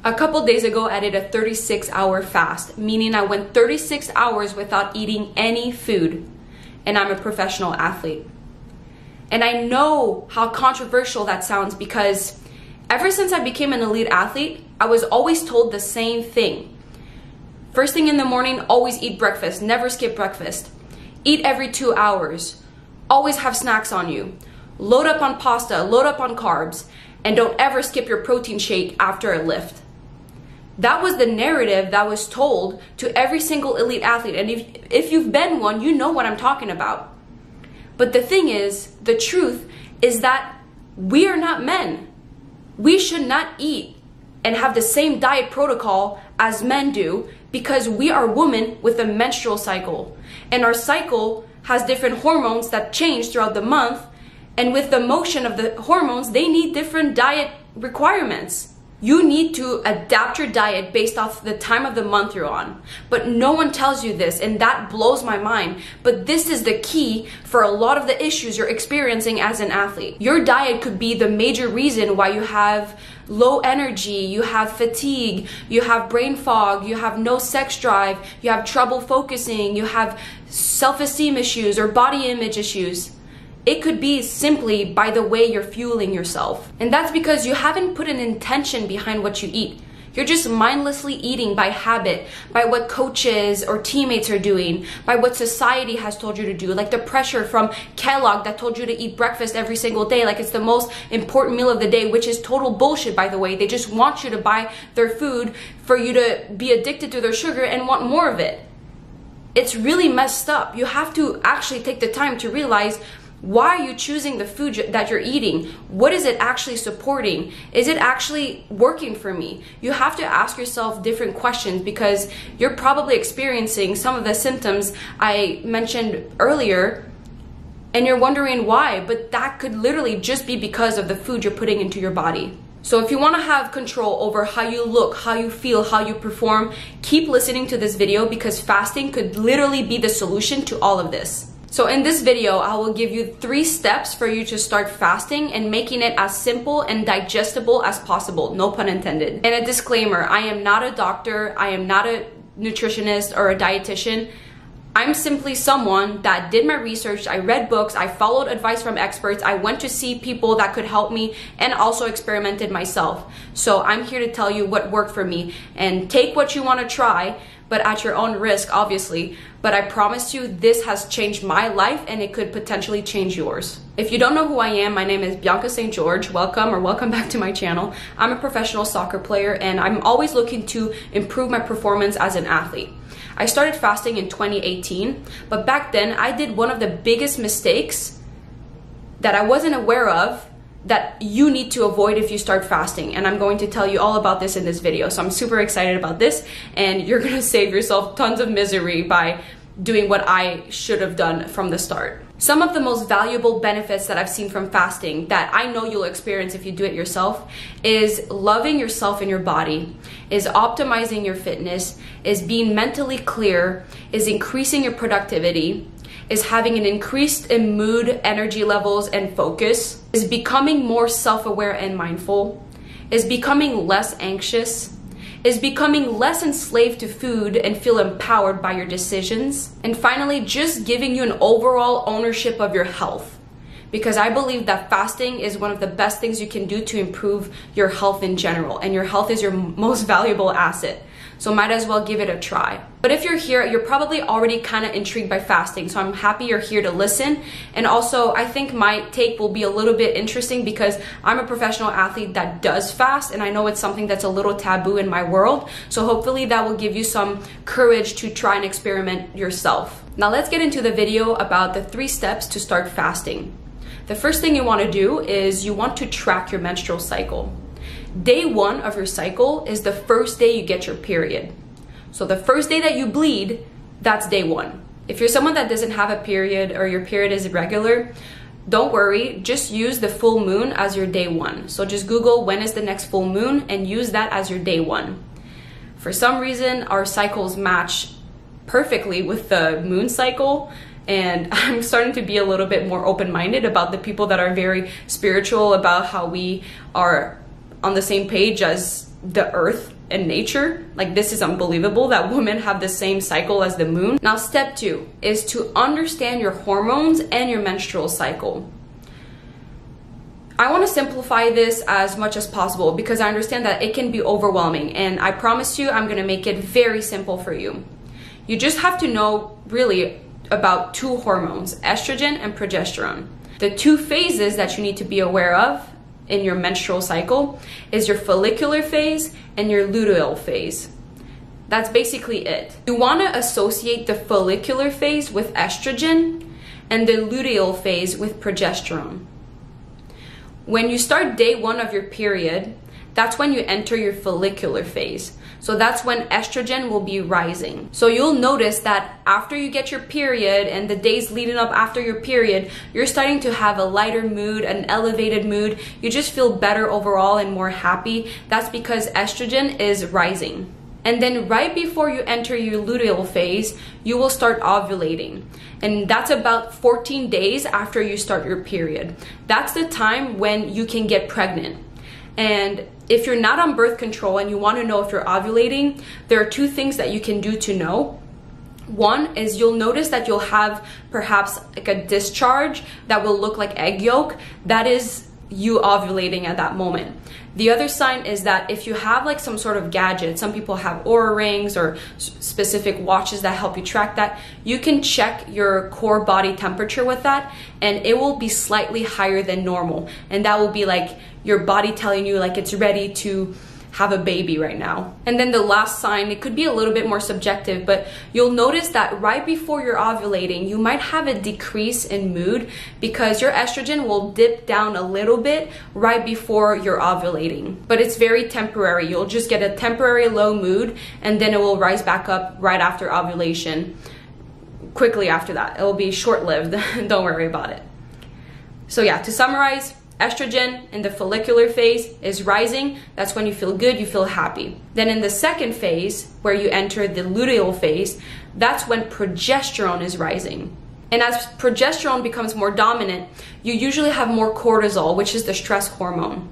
A couple days ago, I did a 36-hour fast, meaning I went 36 hours without eating any food, and I'm a professional athlete. And I know how controversial that sounds because ever since I became an elite athlete, I was always told the same thing. First thing in the morning, always eat breakfast, never skip breakfast. Eat every 2 hours, always have snacks on you. Load up on pasta, load up on carbs, and don't ever skip your protein shake after a lift. That was the narrative that was told to every single elite athlete. And if you've been one, you know what I'm talking about. But the thing is, the truth is that we are not men. We should not eat and have the same diet protocol as men do because we are women with a menstrual cycle. And our cycle has different hormones that change throughout the month. And with the motion of the hormones, they need different diet requirements. You need to adapt your diet based off the time of the month you're on. But no one tells you this, and that blows my mind. But this is the key for a lot of the issues you're experiencing as an athlete. Your diet could be the major reason why you have low energy, you have fatigue, you have brain fog, you have no sex drive, you have trouble focusing, you have self-esteem issues or body image issues. It could be simply by the way you're fueling yourself. And that's because you haven't put an intention behind what you eat. You're just mindlessly eating by habit, by what coaches or teammates are doing, by what society has told you to do, like the pressure from Kellogg that told you to eat breakfast every single day, like it's the most important meal of the day, which is total bullshit, by the way. They just want you to buy their food for you to be addicted to their sugar and want more of it. It's really messed up. You have to actually take the time to realize, why are you choosing the food that you're eating? What is it actually supporting? Is it actually working for me? You have to ask yourself different questions because you're probably experiencing some of the symptoms I mentioned earlier and you're wondering why, but that could literally just be because of the food you're putting into your body. So if you want to have control over how you look, how you feel, how you perform, keep listening to this video because fasting could literally be the solution to all of this. So in this video, I will give you 3 steps for you to start fasting and making it as simple and digestible as possible, no pun intended. And a disclaimer, I am not a doctor, I am not a nutritionist or a dietitian. I'm simply someone that did my research, I read books, I followed advice from experts, I went to see people that could help me and also experimented myself. So I'm here to tell you what worked for me and take what you want to try, but at your own risk, obviously. But I promise you, this has changed my life and it could potentially change yours. If you don't know who I am, my name is Bianca St. George. Welcome back to my channel. I'm a professional soccer player and I'm always looking to improve my performance as an athlete. I started fasting in 2018, but back then I did one of the biggest mistakes that I wasn't aware of that you need to avoid if you start fasting. And I'm going to tell you all about this in this video. So I'm super excited about this and you're gonna save yourself tons of misery by doing what I should have done from the start. Some of the most valuable benefits that I've seen from fasting that I know you'll experience if you do it yourself is loving yourself and your body, is optimizing your fitness, is being mentally clear, is increasing your productivity, is having an increase in mood, energy levels, and focus, is becoming more self-aware and mindful, is becoming less anxious, is becoming less enslaved to food and feel empowered by your decisions, and finally, just giving you an overall ownership of your health. Because I believe that fasting is one of the best things you can do to improve your health in general, and your health is your most valuable asset. So might as well give it a try. But if you're here, you're probably already kind of intrigued by fasting. So I'm happy you're here to listen. And also, I think my take will be a little bit interesting because I'm a professional athlete that does fast. And I know it's something that's a little taboo in my world. So hopefully that will give you some courage to try and experiment yourself. Now let's get into the video about the 3 steps to start fasting. The first thing you want to do is you want to track your menstrual cycle. Day 1 of your cycle is the first day you get your period. So the first day that you bleed, that's day 1. If you're someone that doesn't have a period or your period is irregular, don't worry, just use the full moon as your day 1. So just Google when is the next full moon and use that as your day 1. For some reason, our cycles match perfectly with the moon cycle. And I'm starting to be a little bit more open-minded about the people that are very spiritual about how we are on the same page as the earth and nature. Like, this is unbelievable that women have the same cycle as the moon. Now, step 2 is to understand your hormones and your menstrual cycle. I want to simplify this as much as possible because I understand that it can be overwhelming, and I promise you I'm going to make it very simple for you. You just have to know really about 2 hormones, estrogen and progesterone. The 2 phases that you need to be aware of in your menstrual cycle is your follicular phase and your luteal phase. That's basically it. You want to associate the follicular phase with estrogen and the luteal phase with progesterone. When you start day 1 of your period, that's when you enter your follicular phase. So that's when estrogen will be rising. So you'll notice that after you get your period and the days leading up after your period, you're starting to have a lighter mood, an elevated mood. You just feel better overall and more happy. That's because estrogen is rising. And then right before you enter your luteal phase, you will start ovulating. And that's about 14 days after you start your period. That's the time when you can get pregnant. And if you're not on birth control and you want to know if you're ovulating, there are 2 things that you can do to know. One is you'll notice that you'll have perhaps like a discharge that will look like egg yolk. That is you ovulating at that moment. The other sign is that if you have like some sort of gadget, some people have Oura rings or specific watches that help you track that, you can check your core body temperature with that, and it will be slightly higher than normal. And that will be like your body telling you like it's ready to have a baby right now. And then the last sign, it could be a little bit more subjective, but you'll notice that right before you're ovulating, you might have a decrease in mood because your estrogen will dip down a little bit right before you're ovulating. But it's very temporary. You'll just get a temporary low mood, and then it will rise back up right after ovulation. Quickly after that, it will be short-lived. Don't worry about it. So yeah, to summarize, estrogen in the follicular phase is rising. That's when you feel good, you feel happy. Then in the second phase, where you enter the luteal phase, that's when progesterone is rising. And as progesterone becomes more dominant, you usually have more cortisol, which is the stress hormone.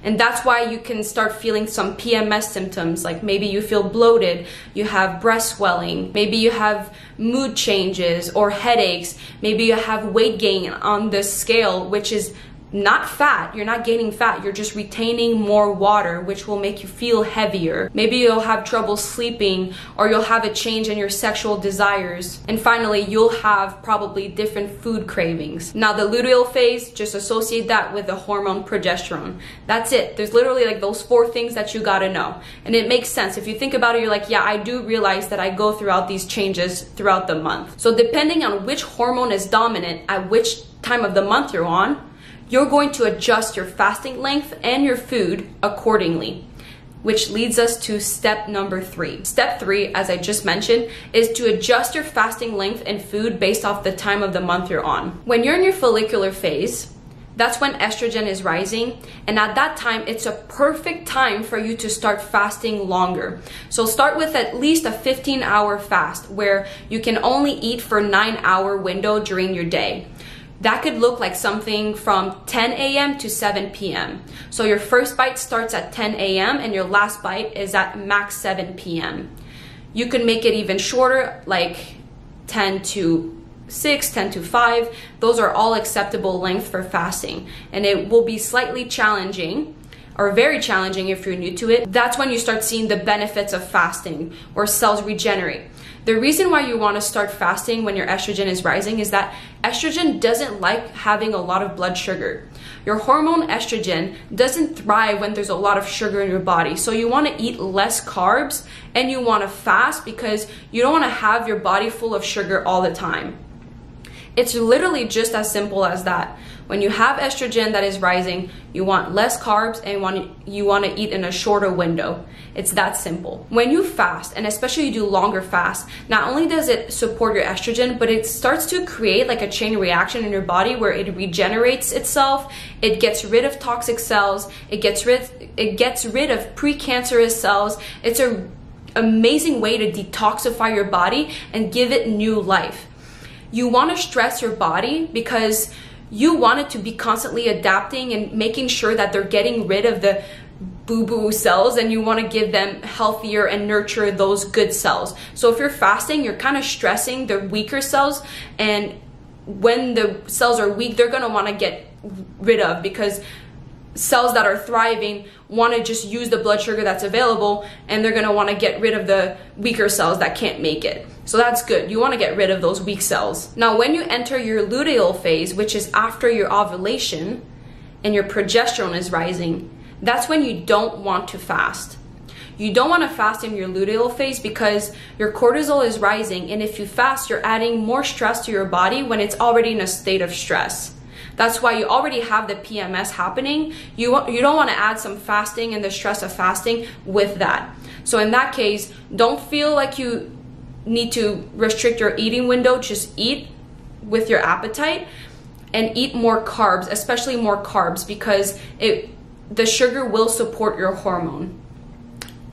And that's why you can start feeling some PMS symptoms, like maybe you feel bloated, you have breast swelling, maybe you have mood changes or headaches, maybe you have weight gain on the scale, which is not fat. You're not gaining fat, you're just retaining more water, which will make you feel heavier. Maybe you'll have trouble sleeping, or you'll have a change in your sexual desires. And finally, you'll have probably different food cravings. Now the luteal phase, just associate that with the hormone progesterone. That's it. There's literally like those 4 things that you gotta know. And it makes sense. If you think about it, you're like, yeah, I do realize that I go throughout these changes throughout the month. So depending on which hormone is dominant at which time of the month you're on, you're going to adjust your fasting length and your food accordingly, which leads us to step number 3. Step 3, as I just mentioned, is to adjust your fasting length and food based off the time of the month you're on. When you're in your follicular phase, that's when estrogen is rising, and at that time, it's a perfect time for you to start fasting longer. So start with at least a 15-hour fast where you can only eat for 9-hour window during your day. That could look like something from 10 a.m. to 7 p.m. So your first bite starts at 10 a.m. and your last bite is at max 7 p.m. You can make it even shorter, like 10 to 6, 10 to 5. Those are all acceptable length for fasting. And it will be slightly challenging, or very challenging if you're new to it. That's when you start seeing the benefits of fasting, or cells regenerate. The reason why you want to start fasting when your estrogen is rising is that estrogen doesn't like having a lot of blood sugar. Your hormone estrogen doesn't thrive when there's a lot of sugar in your body. So you want to eat less carbs and you want to fast because you don't want to have your body full of sugar all the time. It's literally just as simple as that. When you have estrogen that is rising, you want less carbs and you want to eat in a shorter window. It's that simple. When you fast, and especially you do longer fasts, not only does it support your estrogen, but it starts to create like a chain reaction in your body where it regenerates itself. It gets rid of toxic cells. It gets rid of precancerous cells. It's an amazing way to detoxify your body and give it new life. You want to stress your body because you want it to be constantly adapting and making sure that they're getting rid of the boo-boo cells and you want to give them healthier and nurture those good cells. So if you're fasting, you're kind of stressing the weaker cells, and when the cells are weak, they're going to want to get rid of, because cells that are thriving want to just use the blood sugar that's available, and they're going to want to get rid of the weaker cells that can't make it. So that's good. You want to get rid of those weak cells. Now, when you enter your luteal phase, which is after your ovulation and your progesterone is rising, that's when you don't want to fast. You don't want to fast in your luteal phase because your cortisol is rising, and if you fast, you're adding more stress to your body when it's already in a state of stress. That's why you already have the PMS happening. You don't want to add some fasting and the stress of fasting with that. So in that case, don't feel like you need to restrict your eating window. Just eat with your appetite and eat more carbs, especially more carbs, because the sugar will support your hormone.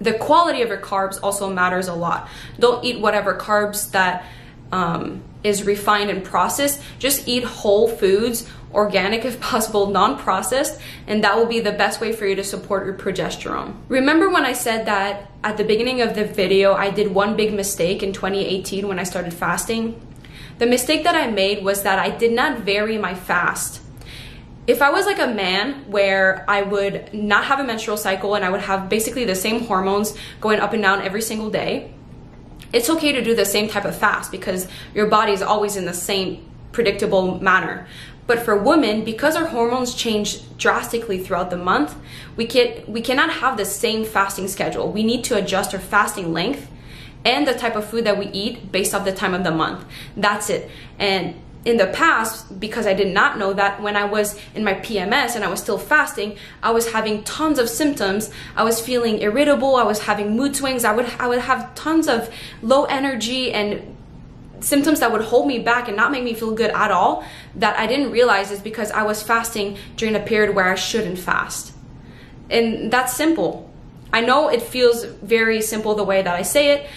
The quality of your carbs also matters a lot. Don't eat whatever carbs that is refined and processed. Just eat whole foods, organic if possible, non-processed, and that will be the best way for you to support your progesterone. Remember when I said that at the beginning of the video, I did one big mistake in 2018 when I started fasting? The mistake that I made was that I did not vary my fast. If I was like a man where I would not have a menstrual cycle and I would have basically the same hormones going up and down every single day, it's okay to do the same type of fast because your body is always in the same predictable manner. But for women, because our hormones change drastically throughout the month, we cannot have the same fasting schedule. We need to adjust our fasting length and the type of food that we eat based off the time of the month. That's it. And in the past, because I did not know that, when I was in my PMS and I was still fasting, I was having tons of symptoms. I was feeling irritable. I was having mood swings. I would have tons of low energy and symptoms that would hold me back and not make me feel good at all, that I didn't realize is because I was fasting during a period where I shouldn't fast. And that's simple. I know it feels very simple the way that I say it.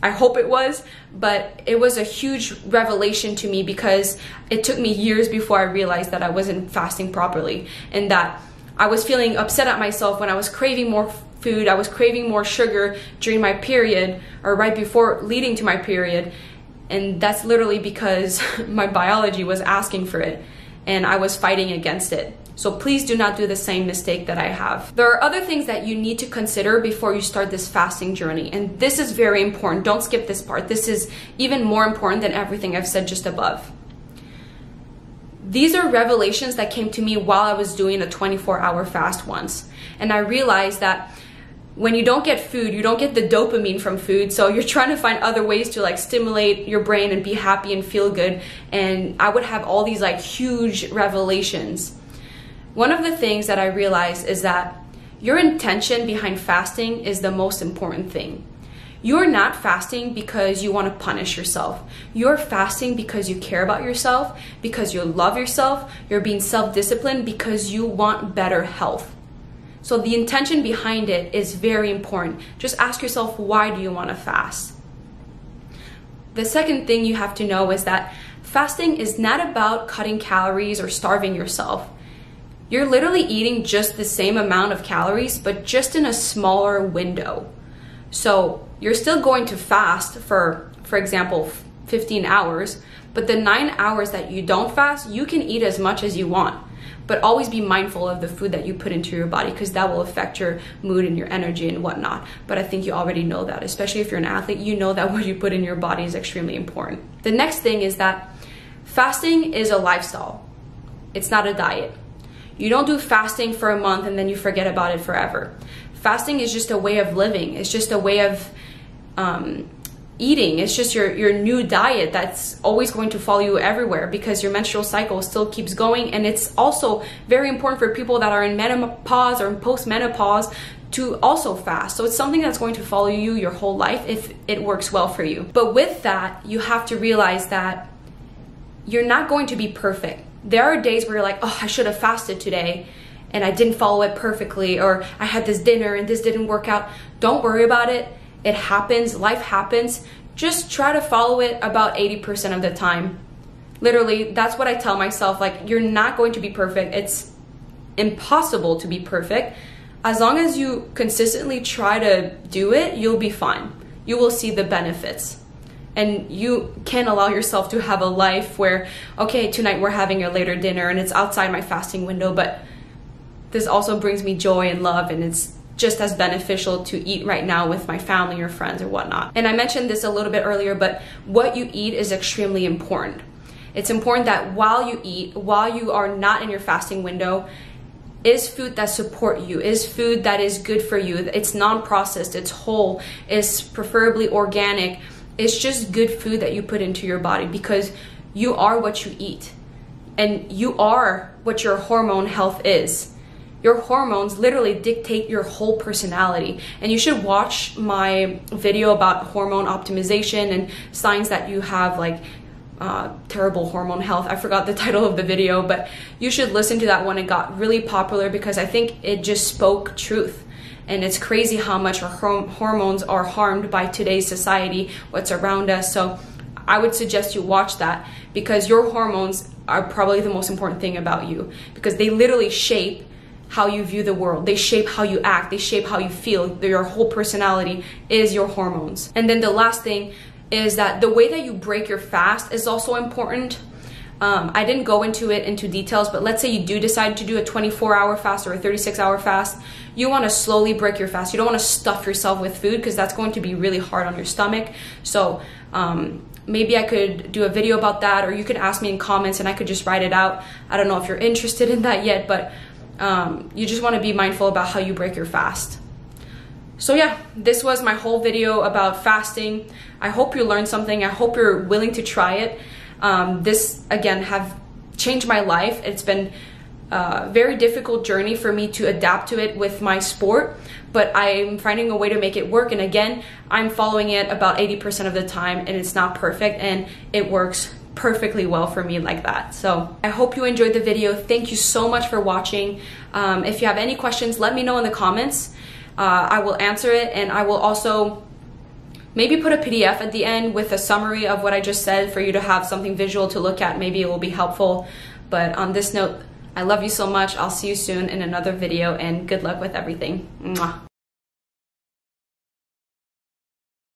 I hope it was, but it was a huge revelation to me because it took me years before I realized that I wasn't fasting properly, and that I was feeling upset at myself when I was craving more food. I was craving more sugar during my period or right before leading to my period. And that's literally because my biology was asking for it and I was fighting against it. So please do not do the same mistake that I have. There are other things that you need to consider before you start this fasting journey. And this is very important. Don't skip this part. This is even more important than everything I've said just above. These are revelations that came to me while I was doing a 24-hour fast once. And I realized that when you don't get food, you don't get the dopamine from food. So you're trying to find other ways to like stimulate your brain and be happy and feel good. And I would have all these like huge revelations. One of the things that I realized is that your intention behind fasting is the most important thing. You're not fasting because you want to punish yourself. You're fasting because you care about yourself, because you love yourself. You're being self-disciplined because you want better health. So the intention behind it is very important. Just ask yourself, why do you want to fast? The second thing you have to know is that fasting is not about cutting calories or starving yourself. You're literally eating just the same amount of calories, but just in a smaller window. So you're still going to fast for example, 15 hours, but the 9 hours that you don't fast, you can eat as much as you want. But always be mindful of the food that you put into your body, because that will affect your mood and your energy and whatnot. But I think you already know that, especially if you're an athlete, you know that what you put in your body is extremely important. The next thing is that fasting is a lifestyle. It's not a diet. You don't do fasting for a month and then you forget about it forever. Fasting is just a way of living. It's just a way of eating. It's just your new diet that's always going to follow you everywhere, because your menstrual cycle still keeps going. And it's also very important for people that are in menopause or in post-menopause to also fast. So it's something that's going to follow you your whole life if it works well for you. But with that, you have to realize that you're not going to be perfect. There are days where you're like, oh, I should have fasted today and I didn't follow it perfectly, or I had this dinner and this didn't work out. Don't worry about it. It happens. Life happens. Just try to follow it about 80% of the time. Literally, that's what I tell myself. Like, you're not going to be perfect. It's impossible to be perfect, as long as you consistently try to do it, you'll be fine. You will see the benefits. And you can allow yourself to have a life where, okay, tonight we're having a later dinner and it's outside my fasting window, but this also brings me joy and love, and it's just as beneficial to eat right now with my family or friends or whatnot. And I mentioned this a little bit earlier, but what you eat is extremely important. It's important that while you eat, while you are not in your fasting window, is food that support you, is food that is good for you. It's non-processed, it's whole, it's preferably organic. It's just good food that you put into your body, because you are what you eat, and you are what your hormone health is. Your hormones literally dictate your whole personality. And you should watch my video about hormone optimization and signs that you have like terrible hormone health. I forgot the title of the video, but you should listen to that one. It got really popular because I think it just spoke truth. And it's crazy how much our hormones are harmed by today's society, what's around us. So I would suggest you watch that, because your hormones are probably the most important thing about you, because they literally shape how you view the world. They shape how you act. They shape how you feel. Your whole personality is your hormones. And then the last thing is that the way that you break your fast is also important. I didn't go into details, but let's say you do decide to do a 24-hour fast or a 36-hour fast. You want to slowly break your fast. You don't want to stuff yourself with food, because that's going to be really hard on your stomach. So maybe I could do a video about that, or you could ask me in comments and I could just write it out. I don't know if you're interested in that yet, but you just want to be mindful about how you break your fast. So yeah, this was my whole video about fasting. I hope you learned something. I hope you're willing to try it. This again have changed my life. It's been a very difficult journey for me to adapt to it with my sport, but I'm finding a way to make it work. And again, I'm following it about 80% of the time, and it's not perfect, and it works perfectly well for me like that. So I hope you enjoyed the video. Thank you so much for watching. If you have any questions, let me know in the comments. I will answer it, and I will also maybe put a PDF at the end with a summary of what I just said for you to have something visual to look at. Maybe it will be helpful. But on this note, I love you so much. I'll see you soon in another video, and good luck with everything. Mwah.